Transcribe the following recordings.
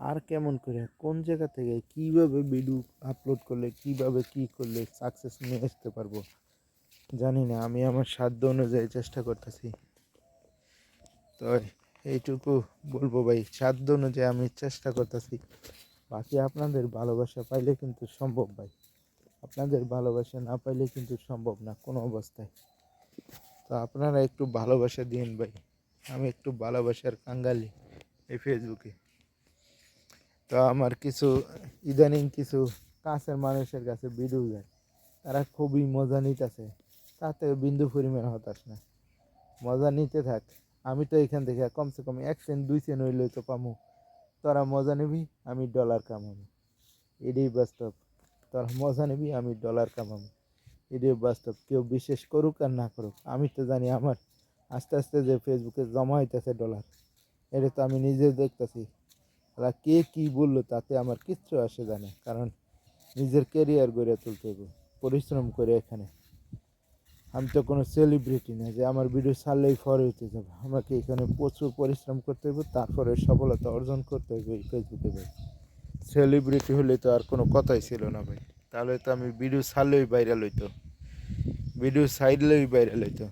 আর কেমন করে কোন জায়গা থেকে কিভাবে ভিডিও আপলোড করলে কিভাবে কি করলে সাকসেস নিয়ে আসতে পারবো জানি না। আমি আমার সাধ্য অনুযায়ী চেষ্টা করতেছি। তো এইটুকু বলবো ভাই, সাধ্য অনুযায়ী আমি চেষ্টা করতেছি। বাকি আপনাদের ভালোবাসা পাইলে কিন্তু সম্ভব ভাই, আপনাদের ভালোবাসা না পাইলে কিন্তু সম্ভব না কোনো অবস্থায়। তো আপনারা একটু ভালোবাসা দিন ভাই, আমি একটু ভালোবাসার কাঙ্গালি এই ফেসবুকে। তো আমার কিছু ইদানিং কিছু কাছের মানুষের কাছে ভিডিও যায়, তারা খুবই মজা নিতেছে, তাতে বিন্দু পরিমাণ হতাশ না। মজা নিতে থাক, আমি তো এখান থেকে কমসে কম 1 সেন্ট 2 সেন্ট হইলেই তো পামু। তোরা মজা নিবি, আমি ডলার কামাবো, এটাই বাস্তব। তোরা মজা নিবি, আমি ডলার কামাবো, এটাই বাস্তব। কেউ বিশ্বাস করুক আর না করুক, আমি তো জানি আমার আস্তে আস্তে যে ফেসবুকে জমা হইতেছে ডলার, এটা তো আমি নিজে দেখতেছি। ওরা কে কী বললো তাতে আমার কিচ্ছু আসে যায় না, কারণ নিজের ক্যারিয়ার গড়ে তুলতে হবে পরিশ্রম করে। এখানে আমি তো কোনো সেলিব্রিটি না যে আমার ভিডিও ছাড়লেই ফর হইতে যাবে। আমাকে এখানে প্রচুর পরিশ্রম করতে হবে, তারপরে সফলতা অর্জন করতে হবে এই ফেসবুকে ভাই। সেলিব্রিটি হলে তো আর কোনো কথাই ছিল না ভাই, তাহলে তো আমি ভিডিও ছাড়লেই ভাইরাল হইতো, ভিডিও ছাড়লেই ভাইরাল হইতো।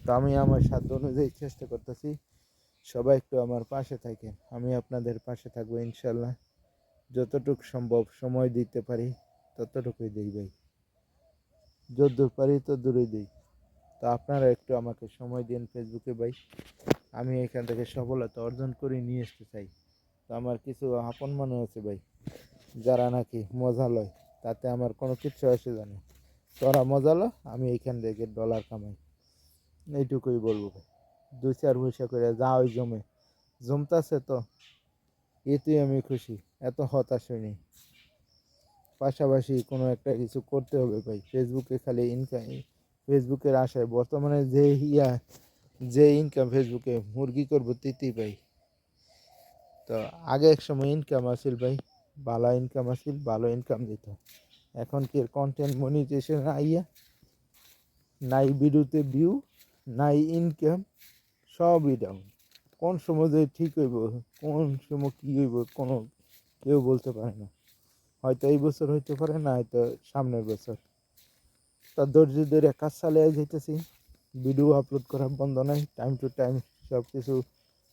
তো আমি আমার সাধ্য অনুযায়ী চেষ্টা করতেছি। সবাই একটু আমার পাশে থাকেন, আমি আপনাদের পাশে থাকবো ইনশাল্লাহ। যতটুকু সম্ভব সময় দিতে পারি ততটুকুই দিই ভাই, যতদূর পারি ততদূরই দিই। তো আপনারা একটু আমাকে সময় দিন ফেসবুকে ভাই, আমি এখান থেকে সফলতা অর্জন করে নিয়ে আসতে চাই। তো আমার কিছু আপন মানুষ আছে ভাই, যারা নাকি মজা লয়, তাতে আমার কোনো কিচ্ছু আসে যায় না। তোরা মজা লো, আমি এইখান থেকে ডলার কামাই, এইটুকুই বলবো ভাই। 2-4 পয়সা করে যা ওই জমতাছে তো এতেই আমি খুশি, এত হতাশ হইনি। পাশাপাশি কোনো একটা কিছু করতে হবে ভাই, ফেসবুকে খালি ইনকাম, ফেসবুকের আশায় বর্তমানে যে ইনকাম ফেসবুকে মুরগি করবো তেতেই পাই। তো আগে এক সময় ইনকাম আসিল ভাই, ভালো ইনকাম আসিল, ভালো ইনকাম দিত। এখন কি কন্টেন্ট মনিটাইজেশন আইয়া নাই, ভিডিওতে ভিউ নাই, ইনকাম সবই ডাউন। কোন সময় যে ঠিক হইব, কোন সময় কী হইব কোনো কেউ বলতে পারে না। হয়তো এই বছর হইতে পারে না, হয়তো সামনের বছর। তার ধৈর্য ধরে কাজ চালিয়ে যাইতেছি, ভিডিও আপলোড করা বন্ধ নাই, টাইম টু টাইম সব কিছু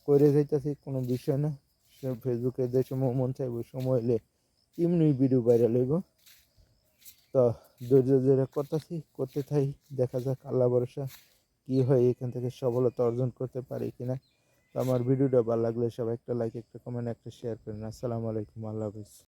করে যাইতেছি, কোনো বিষয় না। সব ফেসবুকে যে সময় মন চাইব সময় এলে এমনি ভিডিও ভাইরাল হইব। তো ধৈর্য ধরে করতেছি, করতে থাই, দেখা যাক আল্লাহ ভরসা কী হয়, এখান থেকে সফলতা অর্জন করতে পারি কিনা। তো আমার ভিডিওটা ভালো লাগলে সবাই একটা লাইক, একটা কমেন্ট, একটা শেয়ার করেন। আসসালামু আলাইকুম, আল্লাহ হাফিজ।